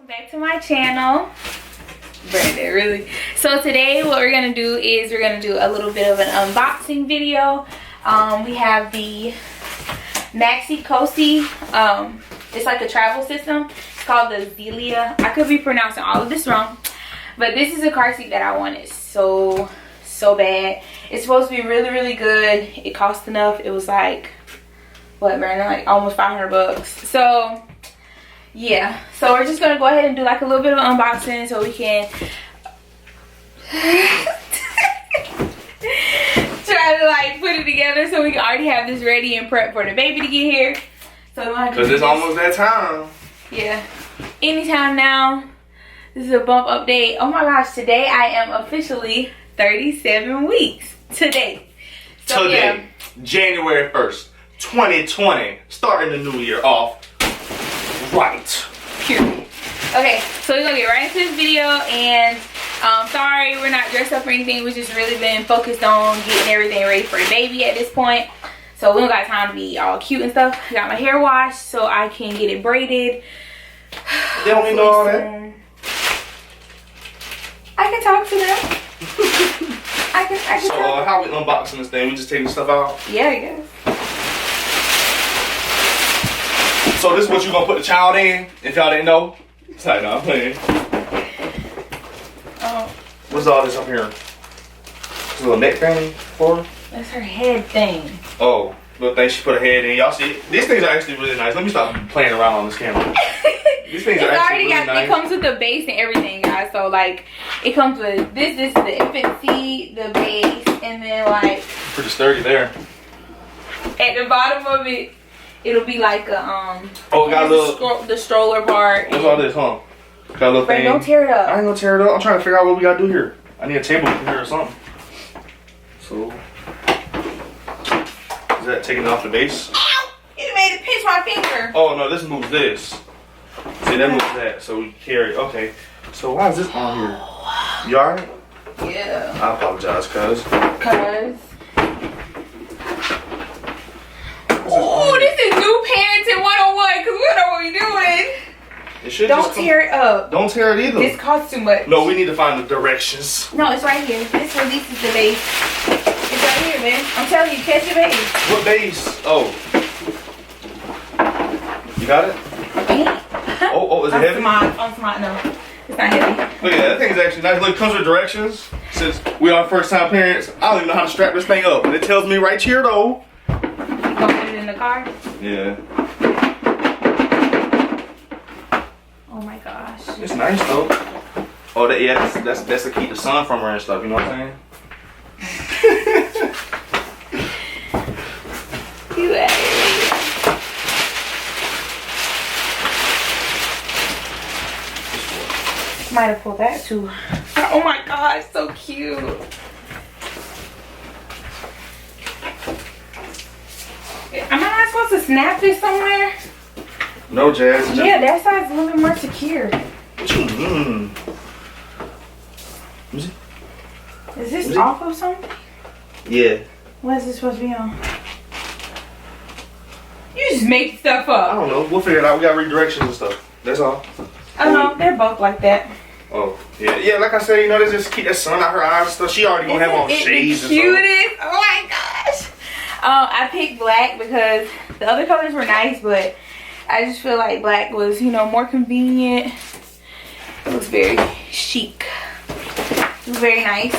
Welcome back to my channel. Brandon, really. So today what we're gonna do is we're gonna do a little bit of an unboxing video. We have the Maxi Cosi. It's like a travel system. It's called the Zelia. I could be pronouncing all of this wrong, but this is a car seat that I wanted so bad. It's supposed to be really good. It cost enough. It was like, what, Brandon, like almost 500 bucks. So yeah, so we're just gonna go ahead and do like a little bit of unboxing so we can try to like put it together so we can already have this ready and prep for the baby to get here. So because it's almost that time. Yeah, anytime now. This is a bump update. Oh my gosh, today I am officially 37 weeks. Today. So, today, yeah. January 1st, 2020. Starting the new year off right. Period. Okay, so we're gonna get right into this video, and sorry we're not dressed up or anything. We've just really been focused on getting everything ready for the baby at this point. So we don't got time to be all cute and stuff. I got my hair washed so I can get it braided. They don't need all that. I can talk to them. I can so how we unboxing this thing? We just taking stuff out? Yeah, I guess. So this is what you gonna put the child in, if y'all didn't know? Sorry, no, I'm playing. Oh. What's all this up here? This little neck thing for? That's her head thing. Oh, little thing she put her head in. Y'all see? These things are actually really nice. Let me stop playing around on this camera. These things are actually really nice. It comes with the base and everything, guys. So like, it comes with this is the infant seat, the base, and then like pretty sturdy there. At the bottom of it, it'll be like a oh, got a little the stroller part. What's all this, huh? Got a little thing. Don't tear it up. I ain't gonna tear it up. I'm trying to figure out what we gotta do here. I need a table in here or something. So is that taking it off the base? Ow! It made it pinch my finger. Oh no, this moves this. See, that moves that, so we carry. Okay, so why is this on here? You alright? Yeah. I apologize, cuz. Oh, this is new parenting 101, because we don't know what we're doing. It should don't tear it up. Don't tear it either. This costs too much. No, we need to find the directions. No, it's right here. This releases the base. It's right here, man. I'm telling you, catch your base. What base? Oh. You got it? Oh, is it heavy? No. It's not heavy. Look at that. That thing is actually nice. Look, it comes with directions. Since we are first time parents, I don't even know how to strap this thing up. And it tells me right here though. You gonna put it in the car? Yeah. Oh my gosh. It's nice though. Oh, that's to keep the sun from her and stuff. You know what I'm saying? You might have pulled that too. Oh my gosh, so cute. Am I not supposed to snap this somewhere? No, Jazz. Yeah, that side's a little bit more secure. What you mean? Is this off of something? Yeah. What is this supposed to be on? You just make stuff up. I don't know. We'll figure it out. We got redirections and stuff. That's all. Oh no, they're both like that. Oh, yeah. Yeah, like I said, you know, they just keep that sun out her eyes and stuff. She already gonna have on shades and stuff. Cutest. Oh my gosh. I picked black because the other colors were nice, but I just feel like black was, you know, more convenient. It was very chic. It was very nice.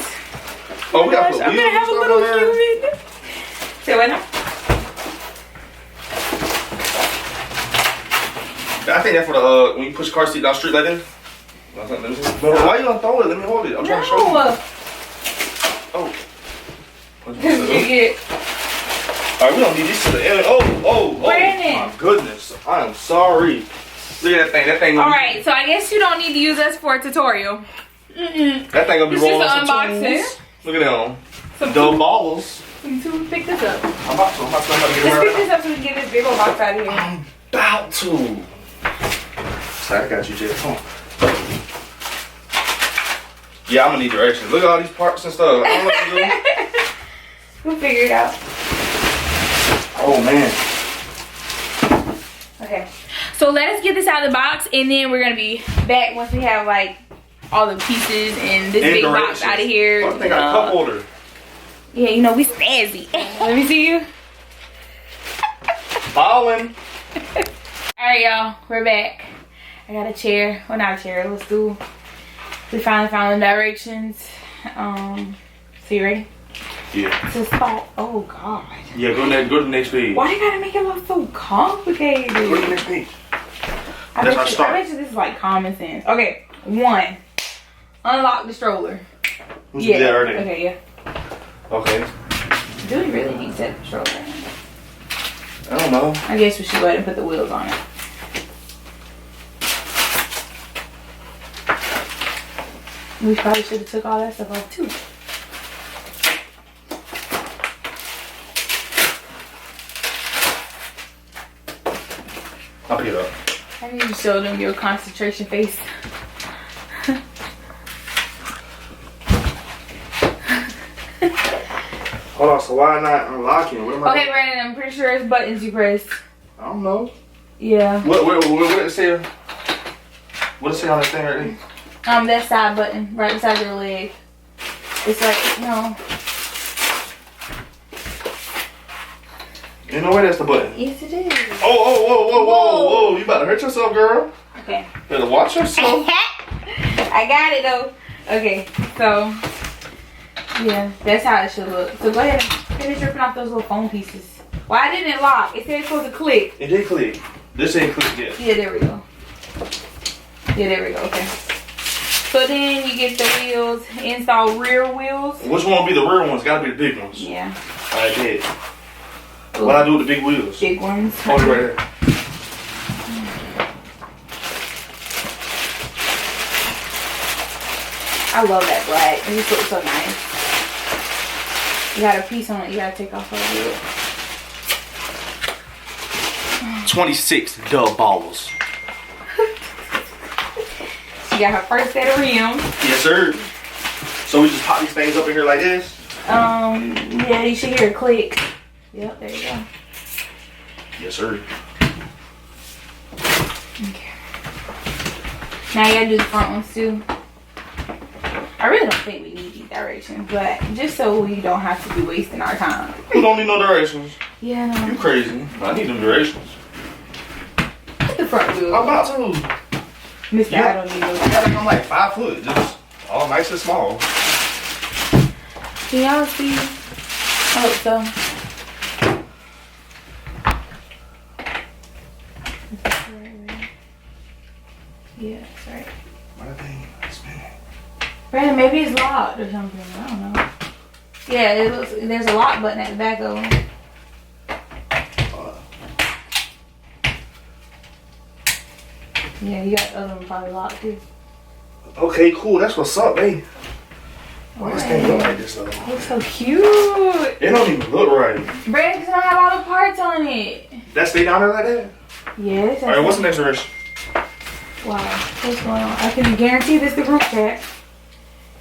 Oh, we got I'm gonna have a little human. Say what now? I think that's for the when you push car seat down the street like this. But why you gonna throw it? Let me hold it. I'm trying to show you. Oh. Alright, we don't need this to the end. Oh my goodness. I am sorry. Look at that thing. Alright, so I guess you don't need to use us for a tutorial. That thing gonna be rolling some tools. Look at them. Double balls. So pick this up. I'm about to get Let's pick this up so we can get this big old box out of here. I'm about to. Sorry, I got you, Jay. Come on. Yeah, I'm gonna need directions. Look at all these parts and stuff. I don't know what to do. We'll figure it out. Oh man. Okay. So let us get this out of the box, and then we're gonna be back once we have like all the pieces and this big box out of here. I think I got a cup holder. Yeah, you know we snazzy. Let me see you. Ballin'. Alright, y'all, we're back. I got a chair. Well, not a chair. Let's do. We finally found the directions. So you ready? Yeah. To spot. Oh God. Yeah, go to the next page. Why you gotta make it look so complicated? Go to the next page. I bet you this is like common sense. Okay, 1. Unlock the stroller. Who's that already? Okay, yeah. Okay. Do we really need to set the stroller in? I don't know. I guess we should go ahead and put the wheels on it. We probably should have took all that stuff off too. I'll pick it up. I need to show them your concentration face. Hold on, so why not unlocking? What am I Okay, Brandon, I'm pretty sure it's buttons you press. I don't know. Yeah. What did it say? What did it say on that thing right there? That side button, right beside your leg. It's like, no. Ain't no way that's the button. Yes, it is. Whoa. You about to hurt yourself, girl. Okay. Better watch yourself. I got it, though. Okay, so, yeah, that's how it should look. So go ahead and finish ripping off those little foam pieces. Why didn't it lock? It said it's supposed to click. It did click. This ain't click yet. Yeah, there we go. Yeah, there we go. Okay. So then you get the wheels, install rear wheels. Which one will be the rear ones? Gotta be the big ones. Yeah. I did. What I do with the big wheels? Big ones. Hold it right here. I love that black. It just looks so nice. You got a piece on it. You gotta take off a wheel. 26 dub balls. She got her first set of rims. Yes, sir. So we just pop these things up in here like this? Yeah, you should hear a click. Yep, there you go. Yes, sir. Okay. Now you gotta do the front ones too. I really don't think we need these directions, but just so we don't have to be wasting our time. Who don't need no directions? Yeah, no. You crazy. I need them directions. Put the front wheel. I'm about to. Mister, I don't need those. I gotta come like 5 foot. Just all nice and small. Can y'all see? I hope so. Yeah, that's right. Why the thing spinning? Brandon, maybe it's locked or something. I don't know. Yeah, it looks. There's a lock button at the back of it. Yeah, you got the other one probably locked too. Okay, cool. That's what's up, babe. Why this thing look like this though? It looks so cute. It don't even look right. Brandon, because I don't have all the parts on it. That stay down there like that? Yes. Alright, what's the next direction? Wow, what's going on? I can guarantee this the group chat.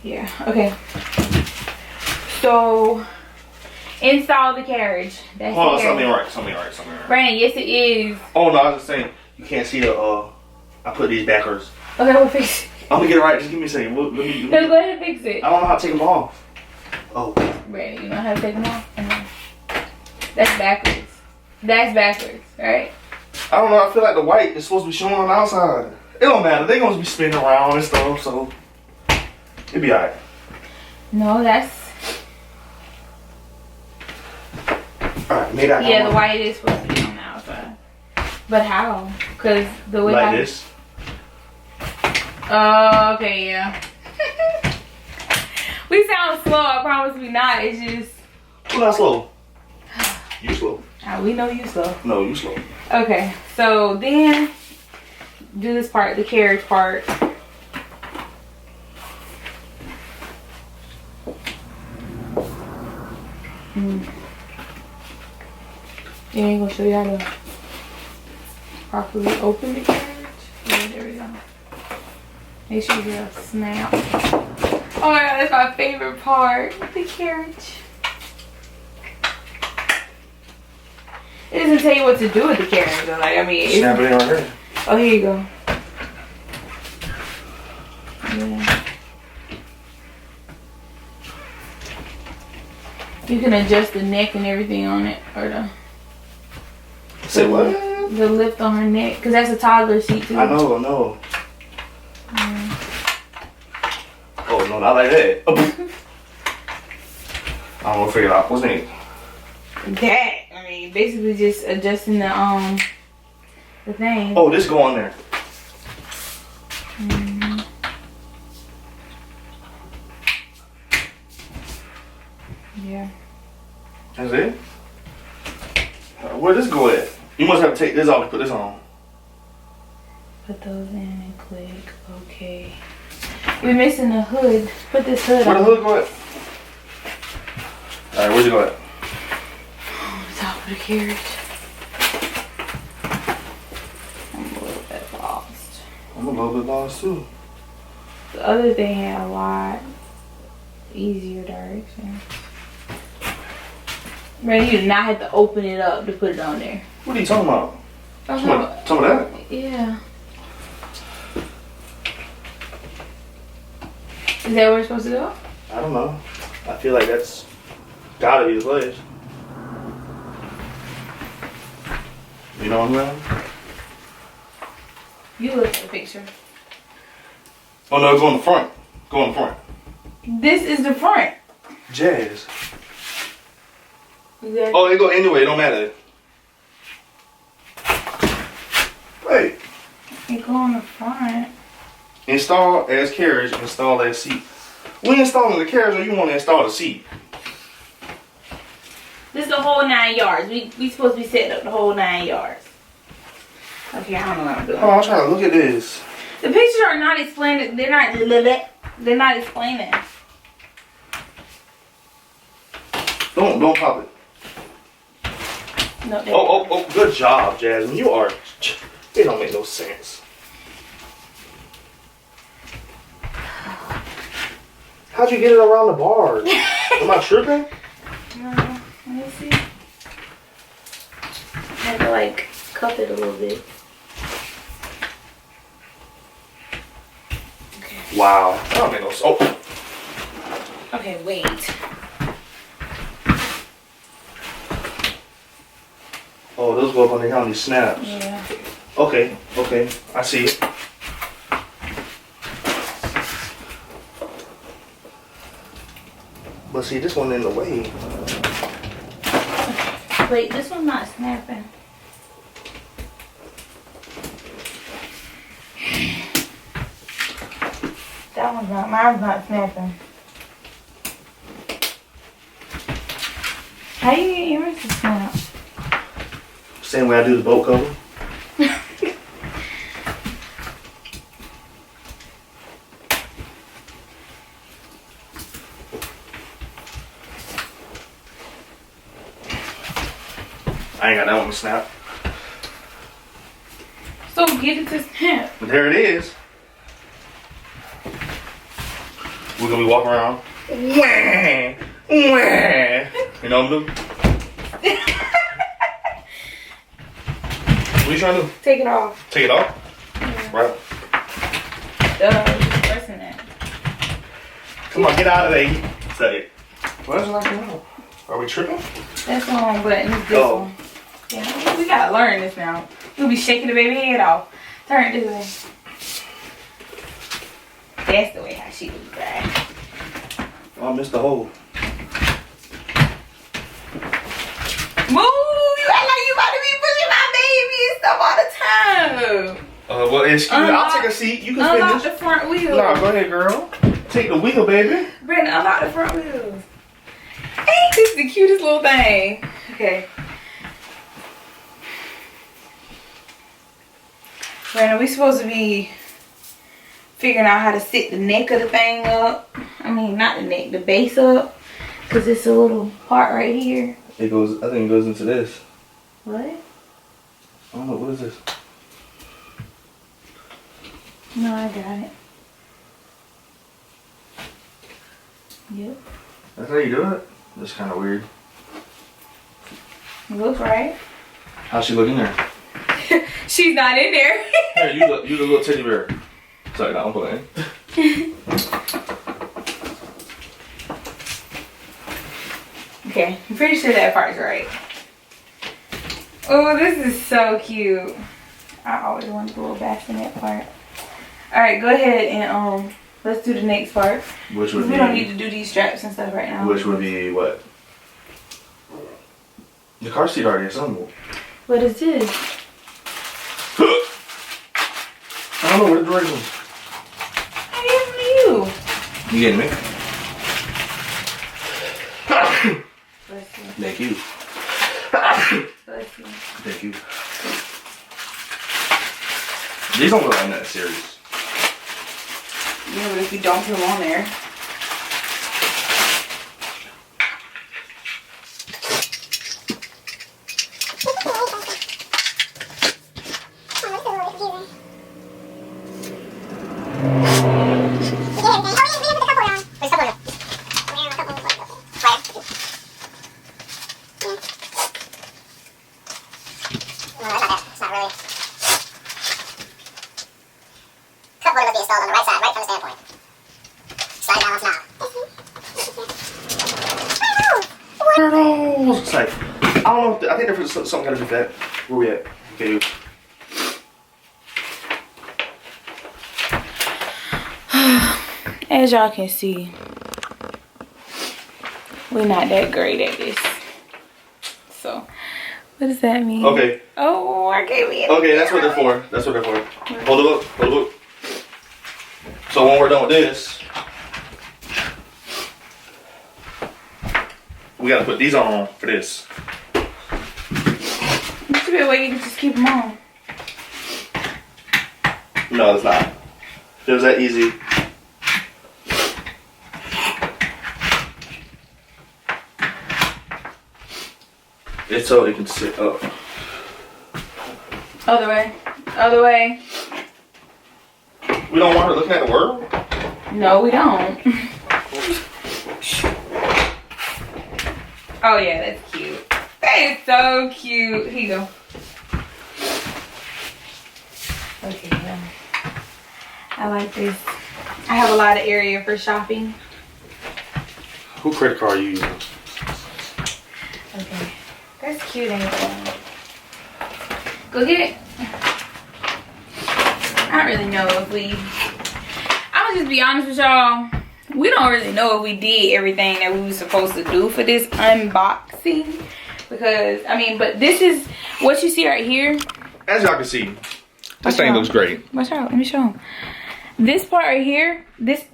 Yeah, okay. So, install the carriage. That's Hold on, the carriage. something right. Brandon, yes it is. Oh no, I was just saying, you can't see the, I put these backwards. Okay, we'll fix it. I'm gonna get it right, just give me a second. Let me No, go ahead and fix it. I don't know how to take them off. Oh. Brandon, you know how to take them off? That's backwards. That's backwards, right? I don't know, I feel like the white is supposed to be showing on the outside. It don't matter, they're gonna be spinning around and stuff, so it'll be alright. No, that's... Alright, maybe I got Yeah, one. the white is supposed to be on the outside. But how? Because the way like this? Oh, okay, yeah. We sound slow, I promise we not. It's just... Who's not slow? You slow. We know you slow. No, you slow. Okay, so then do this part, the carriage part. Yeah, I'm gonna show you how to properly open the carriage. Yeah, there we go. Make sure you get a snap. Oh my god, that's my favorite part. The carriage. It doesn't tell you what to do with the carriage though. Like, I mean, Snap it in right here. Oh, here you go. Yeah. You can adjust the neck and everything on it, or the. Say what? The lift on her neck, because that's a toddler seat too. I know. Oh no, not like that. I don't know, figure it out. What's next? That, I mean, basically just adjusting the thing. Oh, this go on there. Yeah. That's it? Where this go at? You must have to take this off to put this on. Put those in and click. Okay. We're missing the hood. Put this hood Where on. the hood go at? Alright, where's it go at? On the top of the carriage. I'm a little bit lost. I'm a little bit lost too. The other thing had a lot easier directions. Man, you did not have to open it up to put it on there. What are you talking about? Some of that? Yeah. Is that where it's supposed to go? I don't know. I feel like that's gotta be the place. You know what I'm saying? You look at the picture. Oh no, go in the front. Go in the front. This is the front. Jazz. Exactly. Oh, it go anyway, it don't matter. Wait. It go on the front. Install as carriage, install as seat. We installing the carriage or you want to install the seat? This is the whole 9 yards. We supposed to be setting up the whole 9 yards. Okay, I don't know what I'm doing. Oh, I'm trying to look at this. The pictures are not explaining. They're not explaining. Don't pop it. No, Oh, good job, Jasmine. You are. It don't make no sense. How'd you get it around the bars? Am I tripping? No, let me see. I had to like cup it a little bit. Okay. Wow. That don't make no sense. Oh. Okay, wait. Oh, those go up on how many snaps. Yeah. Okay. I see it. But see, this one in the way. Wait, this one's not snapping. That one's not. Mine's not snapping. How you get yours to snap? Same way I do the boat cover. I ain't got that one to snap. So get it to snap. But there it is. We're gonna be walking around. Wah, wah. You know what I'm doing? What are you trying to do? Take it off. Take it off? Yeah. Right. Just pressing it. Come on, get out of there. Say it. Why is it not coming out? Are we tripping? That's the wrong button. It's this one. Yeah, we gotta learn this now. We'll be shaking the baby head off. Turn it this way. That's the way how she was right. Oh, I missed the hole. Move! You act like you about to be pushing my baby and stuff all the time. Well, excuse me. I'll take a seat. You can Unlock finish. the front wheel. Nah, go ahead, girl. Take the wheel, baby. Brandon, unlock the front wheels. Ain't this the cutest little thing? Okay. Brandon, we supposed to be figuring out how to sit the neck of the thing up. I mean, not the neck, the base up. Because it's a little part right here. It goes, I think it goes into this. What? I don't know, what is this? No, I got it. Yep. That's how you do it? That's kind of weird. It looks right. How's she looking there? She's not in there. Here, you the little teddy bear. Sorry, no, I'm playing. Okay, I'm pretty sure that part's right. Oh, this is so cute. I always wanted the little bassinet part. Alright, go ahead and let's do the next part. Which would be... We don't need to do these straps and stuff right now. Which would be what? The car seat already assembled. What is this? I don't know where the drawers is. I am you. You getting me? Bless you. Thank you. Bless you. Thank you. These don't look like that serious. Yeah, but if you don't put them on there. It's like, I don't know. I think there's something gotta be that. Where we at? Okay. As y'all can see, we're not that great at this. So, what does that mean? Okay. Oh, I gave it. Okay, that's what they're for. That's what they're for. Hold it up. Hold it up. So when we're done with this, we gotta put these on for this. There should be a way you can just keep them on. No, it's not. If it was that easy. It's so it can sit up. Other way. Other way. We don't want her looking at the world? No, we don't. Oh yeah, that's cute. That is so cute. Here you go. Okay, I like this. I have a lot of area for shopping. Who credit card are you using? Okay. That's cute, ain't it? Go get it. I don't really know if we... I'm gonna just be honest with y'all. We don't really know if we did everything that we were supposed to do for this unboxing. Because, I mean, but this is what you see right here. As y'all can see, this thing looks great. Watch out. Let me show them. This part right here, this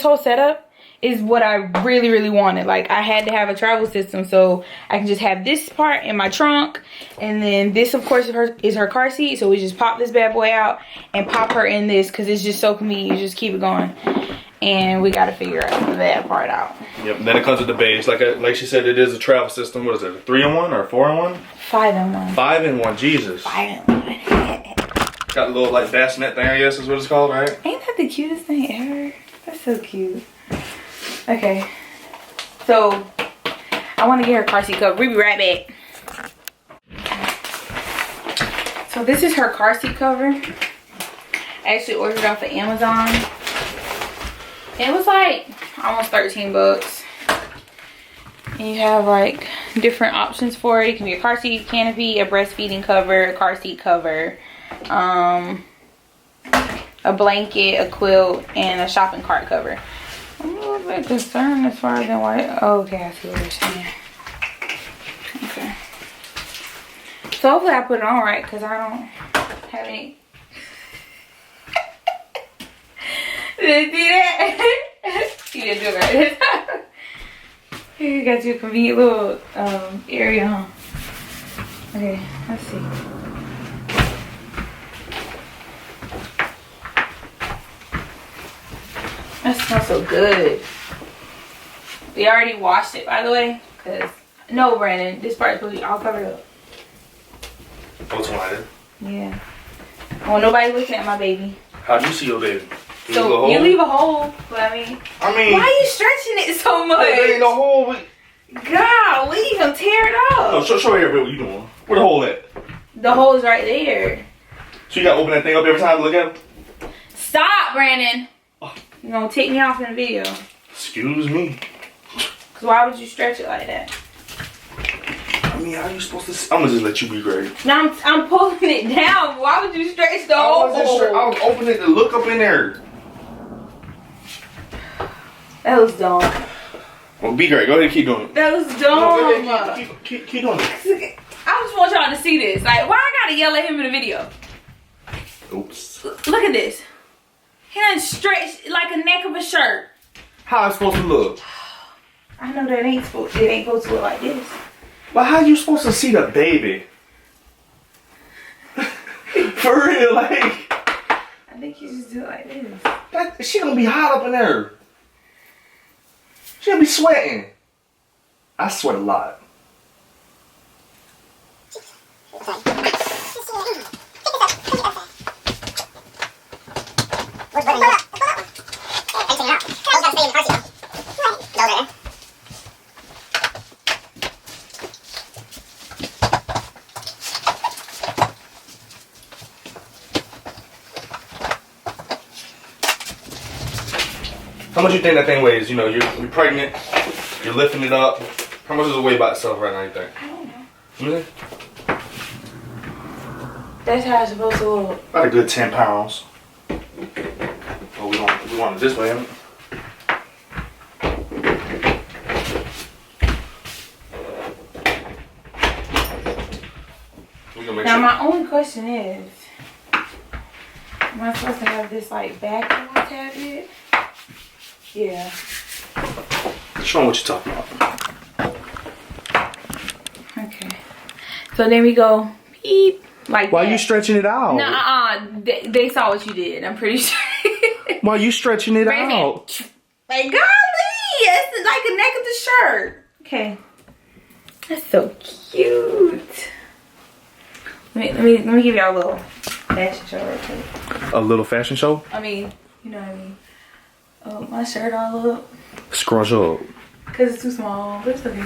whole setup is what I really, really wanted. Like, I had to have a travel system so I can just have this part in my trunk. And then this, of course, is her car seat. So we just pop this bad boy out and pop her in this because it's just so convenient. You just keep it going. And we got to figure out that part out. Yep, then it comes with the base. Like she said, it is a travel system. What is it, a 3-in-1 or a 4-in-1? 5-in-1. 5-in-1, Jesus. 5-in-1. Got a little, like, bassinet thing, I guess is what it's called, right? Ain't that the cutest thing ever? That's so cute. Okay, so I want to get her car seat cover. We'll be right back. So this is her car seat cover. I actually ordered it off of Amazon. It was like almost 13 bucks. And you have like different options for it. It can be a car seat canopy, a breastfeeding cover, a car seat cover, a blanket, a quilt, and a shopping cart cover. I'm a little bit concerned as far as why. Oh, okay, I see what you're saying. Okay. So hopefully I put it on right because I don't have any. Did you see that? You didn't do it right. You got your convenient little area, huh? Okay, let's see. That smells so good. We already washed it, by the way. Cause no, Brandon, this part is supposed to be all covered up. Oh, it's whited. Yeah. I want nobody looking at my baby. How'd you see your baby? So you leave a hole, but I mean, why are you stretching it so much? There ain't no hole. God, we even tear it up. No, show here, what you doing? Where the hole at? The hole's right there. So you gotta open that thing up every time to look at it? Stop, Brandon. You're gonna take me off in the video. Excuse me. Cause why would you stretch it like that? I mean, how are you supposed to see? I'm gonna just let you be great. No, I'm pulling it down. Why would you stretch the hole? I was opening it to look up in there. That was dumb. Well, be great. Go ahead and keep doing it. That was dumb. No, keep doing it. I just want y'all to see this. Like, why I gotta yell at him in the video? Oops. Look at this. He done stretched like a neck of a shirt. How I supposed to look? I know that it ain't supposed to look like this. But how you supposed to see the baby? For real, like. I think you just do it like this. She gonna be hot up in there. She gonna be sweating. I sweat a lot. How much you think that thing weighs? You know, you're pregnant, you're lifting it up. How much does it weigh by itself right now, you think? I don't know. You think? That's how it's supposed to look. About a good 10 pounds. Oh, we want it this way, haven't we? Now my only question is, am I supposed to have this like back on my tablet? Yeah. Show them what you're talking about. Okay. So then we go beep like Why that. are you stretching it out? Nuh-uh. They saw what you did. I'm pretty sure. Why are you stretching it out? Like, golly, it's like a neck of the shirt. Okay. That's so cute. Let me give y'all a little fashion show real quick. A little fashion show? I mean, you know what I mean. Oh, my shirt all up. Scrunch up. Cause it's too small, but it's okay.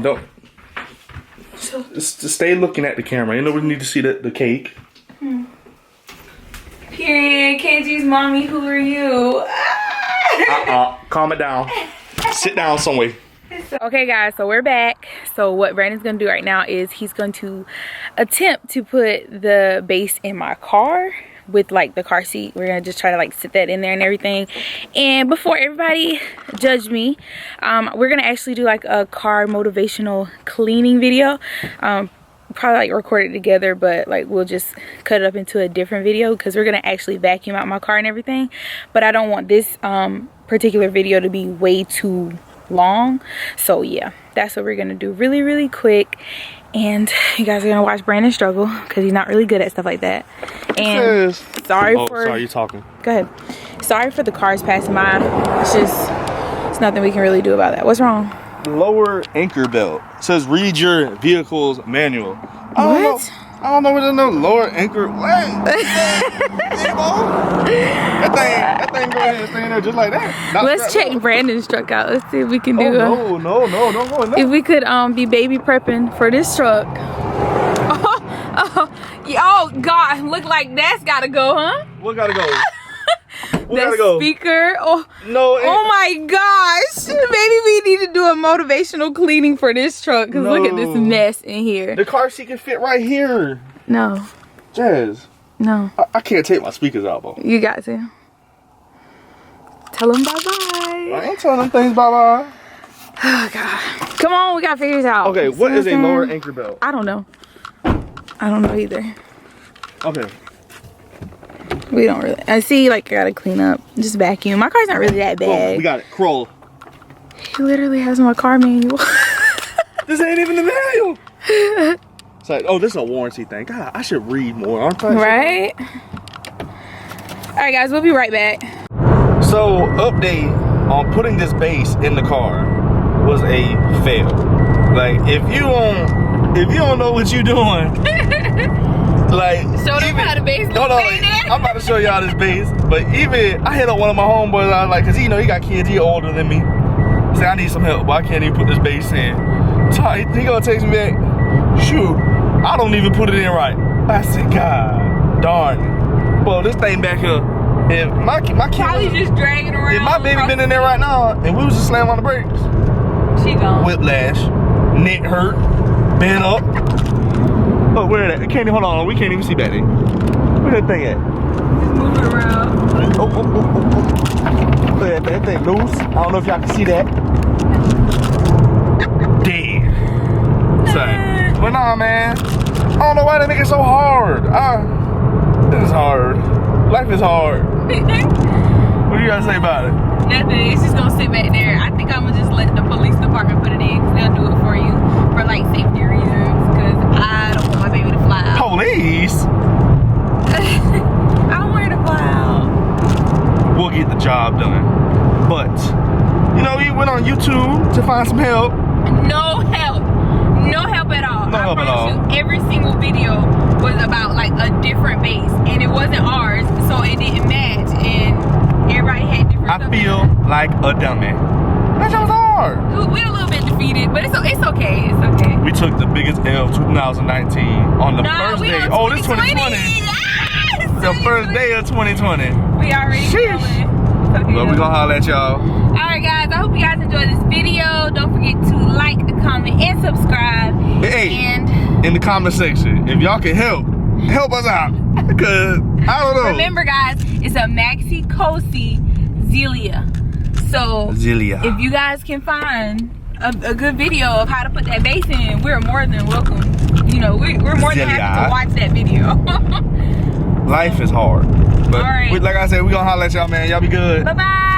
Don't. So, Just stay looking at the camera. You know we need to see the cake. period. KG's mommy, who are you? Calm it down. Sit down somewhere. Okay guys, so we're back. So what Brandon's gonna do right now is he's going to attempt to put the base in my car with like the car seat. We're gonna just try to like sit that in there and everything. And before everybody judge me, we're gonna actually do like a car motivational cleaning video. Probably like record it together, but like we'll just cut it up into a different video because we're gonna actually vacuum out my car and everything. But I don't want this particular video to be way too long. So yeah, that's what we're gonna do really quick. And you guys are gonna watch Brandon struggle because he's not really good at stuff like that. And sorry sorry, you talking. Go ahead. Sorry for the cars passing by. It's nothing we can really do about that. What's wrong? Lower anchor belt. It says read your vehicle's manual. What? I don't know where there's no lower anchor. That thing go ahead and stay in there just like that. Let's check Brandon's truck out. Let's see if we can do no, don't go in there. if we could be baby prepping for this truck. Oh God, look like that's gotta go, huh? What gotta go? The speaker. Oh no. Oh my gosh. Maybe we need to do a motivational cleaning for this truck because look at this mess in here. The car seat can fit right here. No. Jazz. No. I can't take my speakers out, bro. You got to. Tell them bye-bye. I ain't telling them things bye-bye. Oh God. Come on, we gotta figure this out. Okay, what is a lower anchor belt? I don't know. I don't know either. Okay. We don't really. I see, like, I gotta clean up. Just vacuum. My car's not really that bad. Oh, we got it. Crawl. He literally has my car manual. This ain't even the manual. It's like, oh, this is a warranty thing. God, I should read more. I'm trying to. Right? Alright, guys, we'll be right back. So, update on putting this base in the car was a fail. Like, if you don't know what you're doing, like, show them how the base no, I'm about to show y'all this base. But even I hit up one of my homeboys. I was like, cause he got kids. He older than me. Say I need some help, but I can't even put this base in. So he gonna text me back. shoot, I don't even put it in right. I said, God darn it. Well, this thing back here, if my kid Probably was, just dragging around. if my baby been in there right now and we was just slamming on the brakes, she gone. whiplash, neck hurt, bent up. Oh, where that? Can't even, hold on, we can't even see back there. Where that thing at? Just moving around. Oh. Look at that thing loose. I don't know if y'all can see that. Dead. Sorry. But nah, man. I don't know why they make it so hard. This is hard. Life is hard. What do you gotta say about it? Nothing. It's just gonna sit back there. I think I'm gonna just let the police department put it in because they'll do it for you for like safety reasons. Because I don't want my baby to fly out. Police? I don't want her to fly out. We'll get the job done. But, you know, we went on YouTube to find some help. No help. No help at all. No help at all. I promise you, every single video was about like a different base, and it wasn't ours, so it didn't match, and everybody had different stuff. I feel like a dummy. That shit was hard. We're a little bit defeated, but it's okay. It's okay. We took the biggest L of 2019 on the first day. Oh, this 2020. The first day of 2020. We already feeling. Okay, but we gonna holler at y'all. Alright guys, I hope you guys enjoyed this video. Don't forget to like, comment, and subscribe. Hey, and in the comment section, if y'all can help us out. Because I don't know. Remember guys, it's a Maxi Cosi Zelia. So Zelia. If you guys can find a good video of how to put that bass in, we're more than welcome. You know, we're more than happy to watch that video. Life is hard. But all right. like I said, we gonna holler at y'all, man. Y'all be good. Bye-bye.